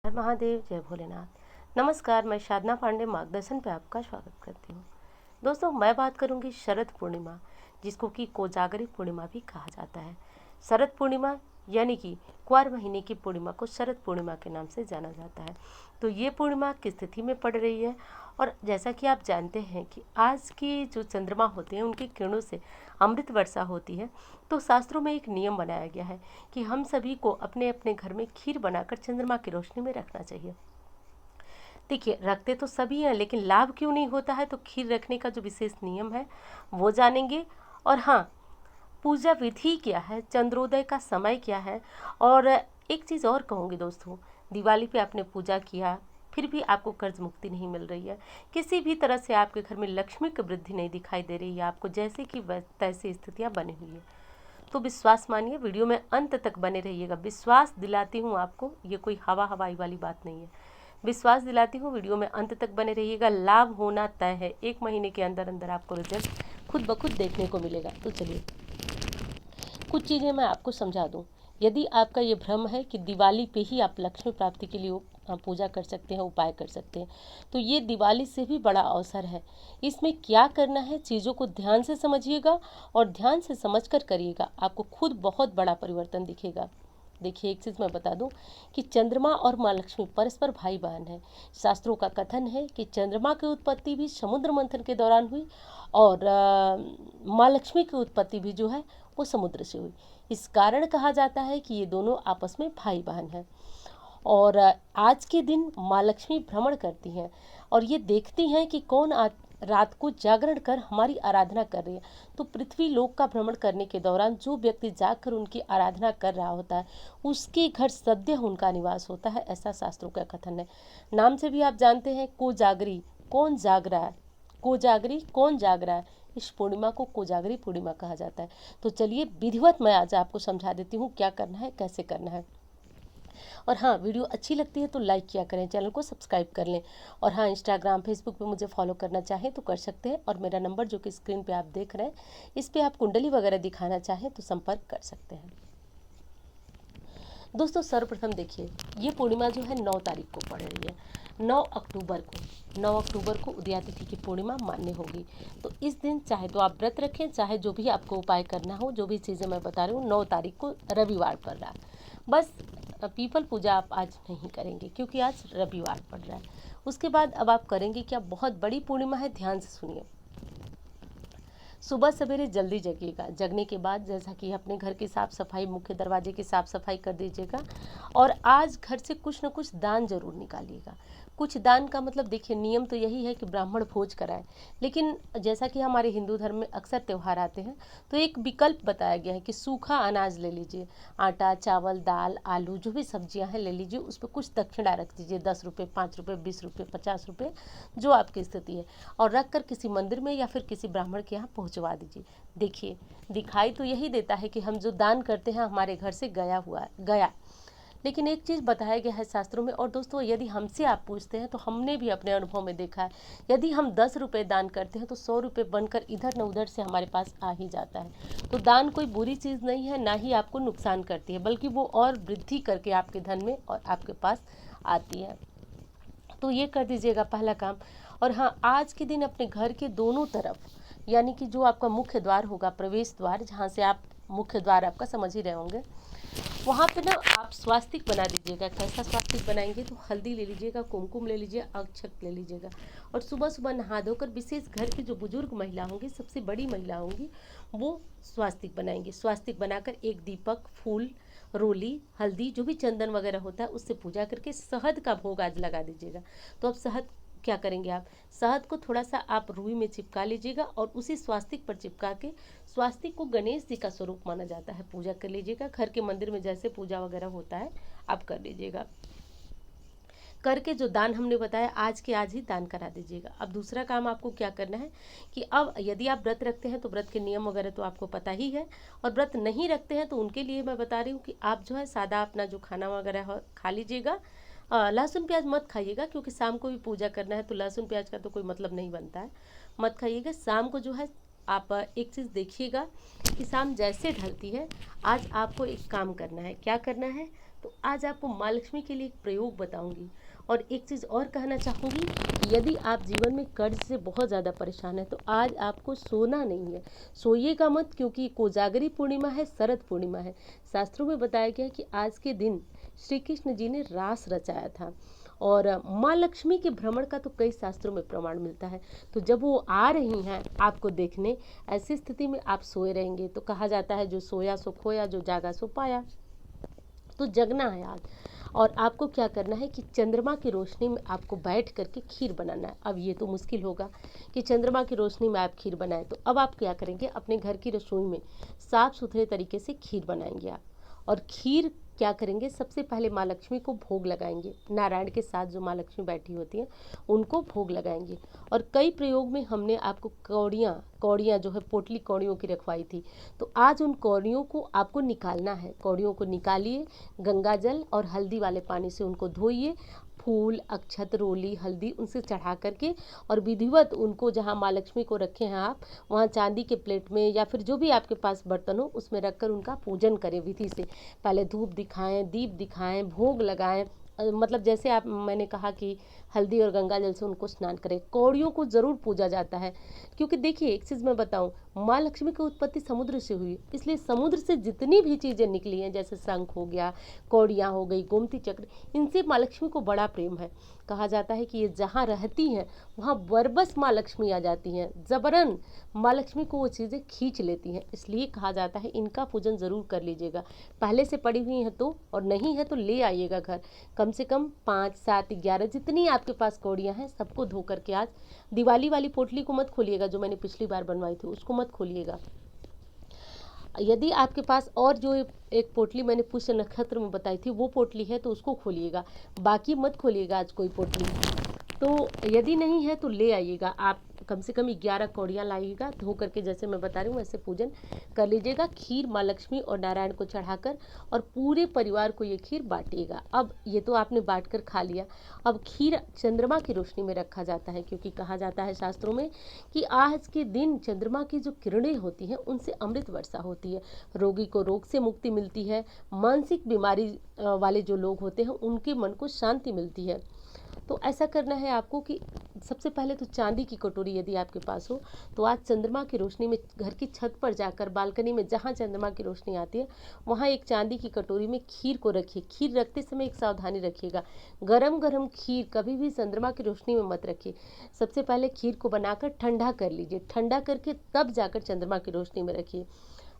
हर महादेव, जय भोलेनाथ। नमस्कार, मैं साधना पांडे मार्गदर्शन पे आपका स्वागत करती हूँ। दोस्तों, मैं बात करूँगी शरद पूर्णिमा, जिसको कि कोजागरी पूर्णिमा भी कहा जाता है। शरद पूर्णिमा यानी कि कुंवार महीने की पूर्णिमा को शरद पूर्णिमा के नाम से जाना जाता है। तो ये पूर्णिमा किस तिथि में पड़ रही है, और जैसा कि आप जानते हैं कि आज की जो चंद्रमा होते हैं उनकी किरणों से अमृत वर्षा होती है। तो शास्त्रों में एक नियम बनाया गया है कि हम सभी को अपने अपने घर में खीर बनाकर चंद्रमा की रोशनी में रखना चाहिए। देखिए, रखते तो सभी हैं, लेकिन लाभ क्यों नहीं होता है, तो खीर रखने का जो विशेष नियम है वो जानेंगे। और हाँ, पूजा विधि क्या है, चंद्रोदय का समय क्या है। और एक चीज़ और कहूँगी दोस्तों, दिवाली पे आपने पूजा किया फिर भी आपको कर्ज मुक्ति नहीं मिल रही है, किसी भी तरह से आपके घर में लक्ष्मी की वृद्धि नहीं दिखाई दे रही है, आपको जैसे कि तैसी स्थितियाँ बनी हुई है, तो विश्वास मानिए, वीडियो में अंत तक बने रहिएगा। विश्वास दिलाती हूँ आपको, ये कोई हवाई वाली बात नहीं है। विश्वास दिलाती हूँ, वीडियो में अंत तक बने रहिएगा। लाभ होना तय है, 1 महीने के अंदर अंदर आपको रिजल्ट खुद ब खुद देखने को मिलेगा। तो चलिए कुछ चीज़ें मैं आपको समझा दूं। यदि आपका ये भ्रम है कि दिवाली पे ही आप लक्ष्मी प्राप्ति के लिए पूजा कर सकते हैं, उपाय कर सकते हैं, तो ये दिवाली से भी बड़ा अवसर है। इसमें क्या करना है, चीज़ों को ध्यान से समझिएगा और ध्यान से समझकर करिएगा, आपको खुद बहुत बड़ा परिवर्तन दिखेगा। देखिए, एक चीज़ मैं बता दूं कि चंद्रमा और माँ लक्ष्मी परस्पर भाई बहन हैं। शास्त्रों का कथन है कि चंद्रमा की उत्पत्ति भी समुद्र मंथन के दौरान हुई, और माँ लक्ष्मी की उत्पत्ति भी जो है वो समुद्र से हुई। इस कारण कहा जाता है कि ये दोनों आपस में भाई बहन हैं। और आज के दिन माँ लक्ष्मी भ्रमण करती हैं और ये देखती हैं कि कौन रात को जागरण कर हमारी आराधना कर रही है। तो पृथ्वी लोक का भ्रमण करने के दौरान जो व्यक्ति जागकर उनकी आराधना कर रहा होता है, उसके घर सद्य उनका निवास होता है, ऐसा शास्त्रों का कथन है। नाम से भी आप जानते हैं, कोजागरी, कौन जाग रहा है, कोजागरी कौन जाग रहा है, इस पूर्णिमा को कोजागरी पूर्णिमा कहा जाता है। तो चलिए विधिवत मैं आज आपको समझा देती हूँ क्या करना है, कैसे करना है। और हाँ, वीडियो अच्छी लगती है तो लाइक किया करें, चैनल को सब्सक्राइब कर लें। और हाँ, इंस्टाग्राम फेसबुक पे मुझे फॉलो करना चाहें तो कर सकते हैं, और मेरा नंबर जो कि स्क्रीन पे आप देख रहे हैं, इस पर आप कुंडली वगैरह दिखाना चाहें तो संपर्क कर सकते हैं। दोस्तों, सर्वप्रथम देखिए, ये पूर्णिमा जो है 9 तारीख को पड़ रही है। 9 अक्टूबर को उदया तिथि की पूर्णिमा मान्य होगी। तो इस दिन चाहे तो आप व्रत रखें, चाहे जो भी आपको उपाय करना हो, जो भी चीज़ें मैं बता रही हूँ, 9 तारीख को रविवार पड़ रहा है। बस पीपल पूजा आप आज नहीं करेंगे क्योंकि आज रविवार पड़ रहा है। उसके बाद अब आप करेंगे क्या, बहुत बड़ी पूर्णिमा है, ध्यान से सुनिए। सुबह सवेरे जल्दी जगिएगा। जगने के बाद जैसा कि अपने घर की साफ़ सफाई, मुख्य दरवाजे की साफ़ सफाई कर दीजिएगा। और आज घर से कुछ न कुछ दान जरूर निकालिएगा। कुछ दान का मतलब देखिए, नियम तो यही है कि ब्राह्मण भोज कराए, लेकिन जैसा कि हमारे हिंदू धर्म में अक्सर त्यौहार आते हैं, तो एक विकल्प बताया गया है कि सूखा अनाज ले लीजिए, आटा, चावल, दाल, आलू, जो भी सब्जियां हैं ले लीजिए, उस पर कुछ दक्षिणा रख दीजिए, 10 रुपये, 5 रुपये, 20 रुपये, 50 रुपये, जो आपकी स्थिति है, और रख कर किसी मंदिर में या फिर किसी ब्राह्मण के यहाँ पहुँचवा दीजिए। देखिए, दिखाई तो यही देता है कि हम जो दान करते हैं हमारे घर से गया, लेकिन एक चीज़ बताया गया है शास्त्रों में। और दोस्तों, यदि हमसे आप पूछते हैं तो हमने भी अपने अनुभव में देखा है, यदि हम 10 रुपये दान करते हैं तो 100 रुपये बनकर इधर न उधर से हमारे पास आ ही जाता है। तो दान कोई बुरी चीज़ नहीं है, ना ही आपको नुकसान करती है, बल्कि वो और वृद्धि करके आपके धन में और आपके पास आती है। तो ये कर दीजिएगा पहला काम। और हाँ, आज के दिन अपने घर के दोनों तरफ, यानी कि जो आपका मुख्य द्वार होगा, प्रवेश द्वार, जहाँ से आप, मुख्य द्वार आपका समझ ही रहे होंगे, वहाँ पे ना आप स्वास्तिक बना दीजिएगा। कैसा स्वास्तिक बनाएंगे, तो हल्दी ले लीजिएगा, कुमकुम ले लीजिए, अक्षत ले लीजिएगा, और सुबह सुबह नहा धोकर, विशेष घर की जो बुजुर्ग महिला होंगी, सबसे बड़ी महिला होंगी, वो स्वास्तिक बनाएंगे। स्वास्तिक बनाकर एक दीपक, फूल, रोली, हल्दी, जो भी चंदन वगैरह होता है उससे पूजा करके शहद का भोग आज लगा दीजिएगा। तो अब शहद क्या करेंगे, आप शहद को थोड़ा सा आप रुई में चिपका लीजिएगा और उसी स्वास्तिक पर चिपका के, स्वास्तिक को गणेश जी का स्वरूप माना जाता है, पूजा कर लीजिएगा। घर के मंदिर में जैसे पूजा वगैरह होता है आप कर लीजिएगा। करके जो दान हमने बताया, आज के आज ही दान करा दीजिएगा। अब दूसरा काम आपको क्या करना है कि अब यदि आप व्रत रखते हैं तो व्रत के नियम वगैरह तो आपको पता ही है, और व्रत नहीं रखते हैं तो उनके लिए मैं बता रही हूँ कि आप जो है सादा अपना जो खाना वगैरह खा लीजिएगा। लहसुन प्याज मत खाइएगा, क्योंकि शाम को भी पूजा करना है, तो लहसुन प्याज का तो कोई मतलब नहीं बनता है, मत खाइएगा। शाम को जो है आप एक चीज़ देखिएगा कि शाम जैसे ढलती है, आज आपको एक काम करना है। क्या करना है, तो आज आपको माँ लक्ष्मी के लिए एक प्रयोग बताऊंगी। और एक चीज़ और कहना चाहूँगी कि यदि आप जीवन में कर्ज से बहुत ज़्यादा परेशान है तो आज आपको सोना नहीं है, सोइएगा मत, क्योंकि कोजागरी पूर्णिमा है, शरद पूर्णिमा है। शास्त्रों में बताया गया है कि आज के दिन श्री कृष्ण जी ने रास रचाया था। और माँ लक्ष्मी के भ्रमण का तो कई शास्त्रों में प्रमाण मिलता है। तो जब वो आ रही हैं आपको देखने, ऐसी स्थिति में आप सोए रहेंगे तो कहा जाता है जो सोया सो खोया, जो जागा सो पाया। तो जगना है आज। और आपको क्या करना है कि चंद्रमा की रोशनी में आपको बैठ करके खीर बनाना है। अब ये तो मुश्किल होगा कि चंद्रमा की रोशनी में आप खीर बनाएं, तो अब आप क्या करेंगे, अपने घर की रसोई में साफ सुथरे तरीके से खीर बनाएंगे आप। और खीर क्या करेंगे, सबसे पहले माँ लक्ष्मी को भोग लगाएंगे, नारायण के साथ जो माँ लक्ष्मी बैठी होती हैं उनको भोग लगाएंगे। और कई प्रयोग में हमने आपको कौड़ियाँ कौड़ियाँ जो है पोटली कौड़ियों की रखवाई थी, तो आज उन कौड़ियों को आपको निकालना है। कौड़ियों को निकालिए, गंगा जल और हल्दी वाले पानी से उनको धोइए, फूल अक्षत रोली हल्दी उनसे चढ़ा करके, और विधिवत उनको जहाँ माँ लक्ष्मी को रखे हैं आप, वहाँ चांदी के प्लेट में या फिर जो भी आपके पास बर्तन हो उसमें रखकर उनका पूजन करें विधि से। पहले धूप दिखाएं, दीप दिखाएं, भोग लगाएं। मतलब जैसे आप, मैंने कहा कि हल्दी और गंगा जल से उनको स्नान करें। कौड़ियों को ज़रूर पूजा जाता है, क्योंकि देखिए एक चीज़ मैं बताऊं, माँ लक्ष्मी की उत्पत्ति समुद्र से हुई, इसलिए समुद्र से जितनी भी चीज़ें निकली हैं, जैसे शंख हो गया, कौड़ियाँ हो गई, गोमती चक्र, इनसे माँ लक्ष्मी को बड़ा प्रेम है। कहा जाता है कि ये जहाँ रहती हैं वहाँ बरबस माँ लक्ष्मी आ जाती हैं, जबरन माँ लक्ष्मी को वो चीज़ें खींच लेती हैं। इसलिए कहा जाता है इनका पूजन ज़रूर कर लीजिएगा। पहले से पड़ी हुई हैं तो, और नहीं है तो ले आइएगा घर। कम से कम 5, 7, 11 जितनी आपके पास कौड़ियाँ हैं सबको धो करके आज, दिवाली वाली पोटली को मत खोलिएगा, जो मैंने पिछली बार बनवाई थी उसको मत खोलिएगा। यदि आपके पास और जो एक पोटली मैंने पुष्य नक्षत्र में बताई थी वो पोटली है तो उसको खोलिएगा, बाकी मत खोलिएगा आज कोई पोटली। तो यदि नहीं है तो ले आइएगा आप, कम से कम 11 कौड़ियाँ लाइएगा, धो करके जैसे मैं बता रही हूँ वैसे पूजन कर लीजिएगा, खीर माँ लक्ष्मी और नारायण को चढ़ाकर, और पूरे परिवार को ये खीर बांटिएगा। अब ये तो आपने बांट कर खा लिया, अब खीर चंद्रमा की रोशनी में रखा जाता है, क्योंकि कहा जाता है शास्त्रों में कि आज के दिन चंद्रमा की जो किरणें होती हैं उनसे अमृत वर्षा होती है, रोगी को रोग से मुक्ति मिलती है, मानसिक बीमारी वाले जो लोग होते हैं उनके मन को शांति मिलती है। तो ऐसा करना है आपको कि सबसे पहले तो चांदी की कटोरी यदि आपके पास हो तो आज चंद्रमा की रोशनी में घर की छत पर जाकर, बालकनी में जहाँ चंद्रमा की रोशनी आती है वहाँ एक चांदी की कटोरी में खीर को रखिए। खीर रखते समय एक सावधानी रखिएगा, गरम गरम खीर कभी भी चंद्रमा की रोशनी में मत रखिए। सबसे पहले खीर को बनाकर ठंडा कर लीजिए, ठंडा करके तब जाकर चंद्रमा की रोशनी में रखिए।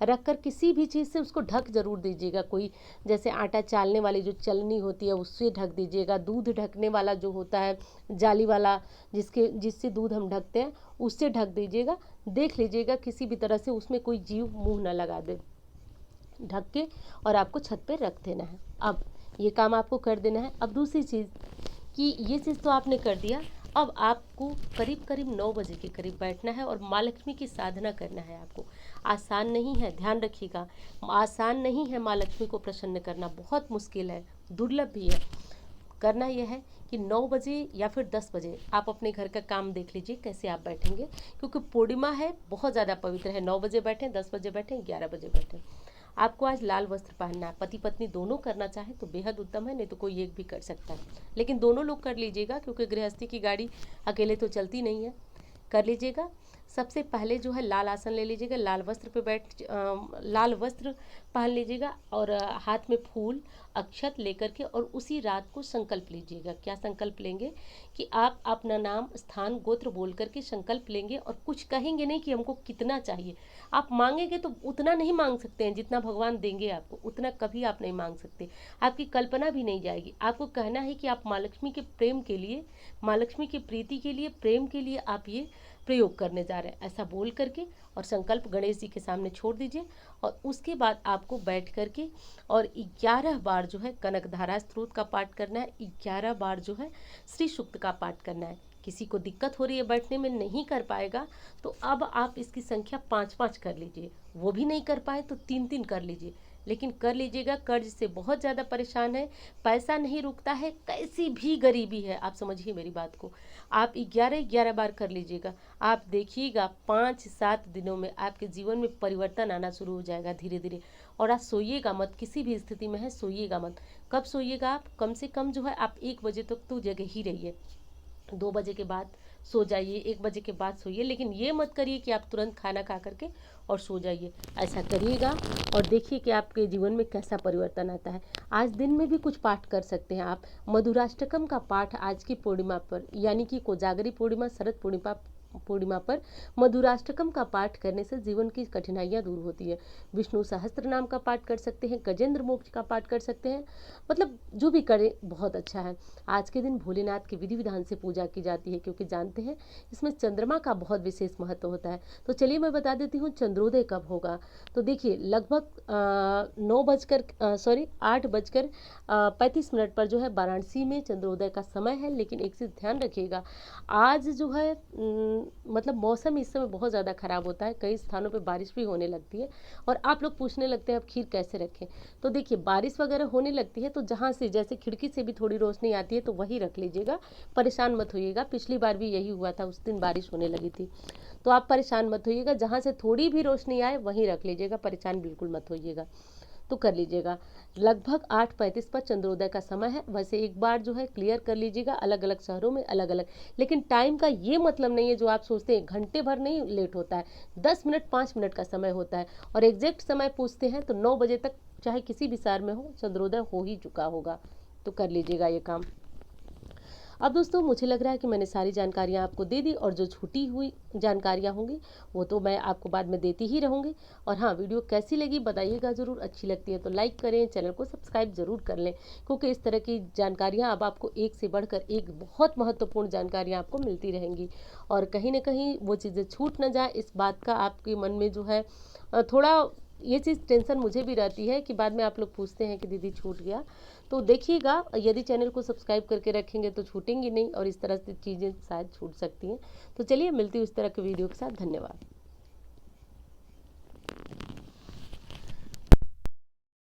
रखकर किसी भी चीज़ से उसको ढक जरूर दीजिएगा, कोई जैसे आटा चालने वाली जो चलनी होती है उससे ढक दीजिएगा, दूध ढकने वाला जो होता है जाली वाला, जिससे दूध हम ढकते हैं उससे ढक दीजिएगा। देख लीजिएगा किसी भी तरह से उसमें कोई जीव मुंह ना लगा दे, ढक के और आपको छत पे रख देना है। अब ये काम आपको कर देना है। अब दूसरी चीज़ कि ये चीज़ तो आपने कर दिया, अब आपको करीब करीब 9 बजे के करीब बैठना है और माँ लक्ष्मी की साधना करना है आपको। आसान नहीं है, ध्यान रखिएगा, आसान नहीं है माँ लक्ष्मी को प्रसन्न करना, बहुत मुश्किल है, दुर्लभ भी है। करना यह है कि 9 बजे या फिर 10 बजे आप अपने घर का काम देख लीजिए कैसे आप बैठेंगे, क्योंकि पूर्णिमा है, बहुत ज़्यादा पवित्र है। 9 बजे बैठें, 10 बजे बैठें, 11 बजे बैठें। आपको आज लाल वस्त्र पहनना है, पति पत्नी दोनों करना चाहे तो बेहद उत्तम है, नहीं तो कोई एक भी कर सकता है, लेकिन दोनों लोग कर लीजिएगा, क्योंकि गृहस्थी की गाड़ी अकेले तो चलती नहीं है। कर लीजिएगा। सबसे पहले जो है लाल आसन ले लीजिएगा, लाल वस्त्र पे लाल वस्त्र पहन लीजिएगा, और हाथ में फूल अक्षत लेकर के, और उसी रात को संकल्प लीजिएगा। क्या संकल्प लेंगे कि आप अपना नाम स्थान गोत्र बोल करके संकल्प लेंगे, और कुछ कहेंगे नहीं कि हमको कितना चाहिए। आप मांगेंगे तो उतना नहीं मांग सकते हैं जितना भगवान देंगे आपको, उतना कभी आप नहीं मांग सकते, आपकी कल्पना भी नहीं जाएगी। आपको कहना है कि आप माँ लक्ष्मी के प्रेम के लिए, माँ लक्ष्मी की प्रीति के लिए, प्रेम के लिए आप ये प्रयोग करने जा रहे हैं, ऐसा बोल करके और संकल्प गणेश जी के सामने छोड़ दीजिए। और उसके बाद आपको बैठ करके और 11 बार जो है कनकधारा स्तोत्र का पाठ करना है, 11 बार जो है श्री सूक्त का पाठ करना है। किसी को दिक्कत हो रही है बैठने में, नहीं कर पाएगा, तो अब आप इसकी संख्या 5-5 कर लीजिए, वो भी नहीं कर पाए तो 3-3 कर लीजिए, लेकिन कर लीजिएगा। कर्ज से बहुत ज़्यादा परेशान है, पैसा नहीं रुकता है, कैसी भी गरीबी है, आप समझिए मेरी बात को, आप 11-11 बार कर लीजिएगा। आप देखिएगा 5-7 दिनों में आपके जीवन में परिवर्तन आना शुरू हो जाएगा धीरे धीरे। और आप सोइएगा मत, किसी भी स्थिति में है सोइएगा मत, कब सोइएगा आप? कम से कम जो है आप 1 बजे तक तो जगह ही रहिए। 2 बजे के बाद सो जाइए, 1 बजे के बाद सोइए, लेकिन ये मत करिए कि आप तुरंत खाना खा करके और सो जाइए। ऐसा करिएगा और देखिए कि आपके जीवन में कैसा परिवर्तन आता है। आज दिन में भी कुछ पाठ कर सकते हैं आप। मधुराष्टकम का पाठ आज की पूर्णिमा पर, यानी कि कोजागरी पूर्णिमा, शरद पूर्णिमा पर मधुराष्टकम का पाठ करने से जीवन की कठिनाइयाँ दूर होती है। विष्णु सहस्त्र नाम का पाठ कर सकते हैं, गजेंद्र मोक्ष का पाठ कर सकते हैं, मतलब जो भी करें बहुत अच्छा है। आज के दिन भोलेनाथ की विधि विधान से पूजा की जाती है, क्योंकि जानते हैं इसमें चंद्रमा का बहुत विशेष महत्व होता है। तो चलिए मैं बता देती हूँ चंद्रोदय कब होगा। तो देखिए लगभग 8:35 पर जो है वाराणसी में चंद्रोदय का समय है। लेकिन एक चीज़ ध्यान रखिएगा, आज जो है मतलब मौसम इस समय बहुत ज़्यादा ख़राब होता है, कई स्थानों पे बारिश भी होने लगती है। और आप लोग पूछने लगते हैं अब खीर कैसे रखें। तो देखिए बारिश वगैरह होने लगती है तो जहाँ से जैसे खिड़की से भी थोड़ी रोशनी आती है तो वही रख लीजिएगा, परेशान मत होइएगा। पिछली बार भी यही हुआ था, उस दिन बारिश होने लगी थी। तो आप परेशान मत होइएगा, जहाँ से थोड़ी भी रोशनी आए वहीं रख लीजिएगा, परेशान बिल्कुल मत होइएगा। तो कर लीजिएगा। लगभग 8:35 पर चंद्रोदय का समय है। वैसे एक बार जो है क्लियर कर लीजिएगा, अलग अलग शहरों में अलग अलग, लेकिन टाइम का ये मतलब नहीं है जो आप सोचते हैं घंटे भर नहीं लेट होता है, 10 मिनट 5 मिनट का समय होता है। और एग्जैक्ट समय पूछते हैं तो 9 बजे तक चाहे किसी भी शहर में हो चंद्रोदय हो ही चुका होगा। तो कर लीजिएगा ये काम। अब दोस्तों मुझे लग रहा है कि मैंने सारी जानकारियाँ आपको दे दी, और जो छूटी हुई जानकारियाँ होंगी वो तो मैं आपको बाद में देती ही रहूँगी। और हाँ, वीडियो कैसी लगी बताइएगा ज़रूर। अच्छी लगती है तो लाइक करें, चैनल को सब्सक्राइब ज़रूर कर लें, क्योंकि इस तरह की जानकारियाँ अब आपको एक से बढ़कर एक बहुत महत्वपूर्ण जानकारियाँ आपको मिलती रहेंगी। और कहीं ना कहीं वो चीज़ें छूट ना जाए, इस बात का आपके मन में जो है थोड़ा ये चीज़ टेंशन मुझे भी रहती है कि बाद में आप लोग पूछते हैं कि दीदी छूट गया। तो देखिएगा, यदि चैनल को सब्सक्राइब करके रखेंगे तो छूटेंगी नहीं, और इस तरह से चीज़ें शायद छूट सकती हैं। तो चलिए मिलती हूँ इस तरह के वीडियो के साथ। धन्यवाद।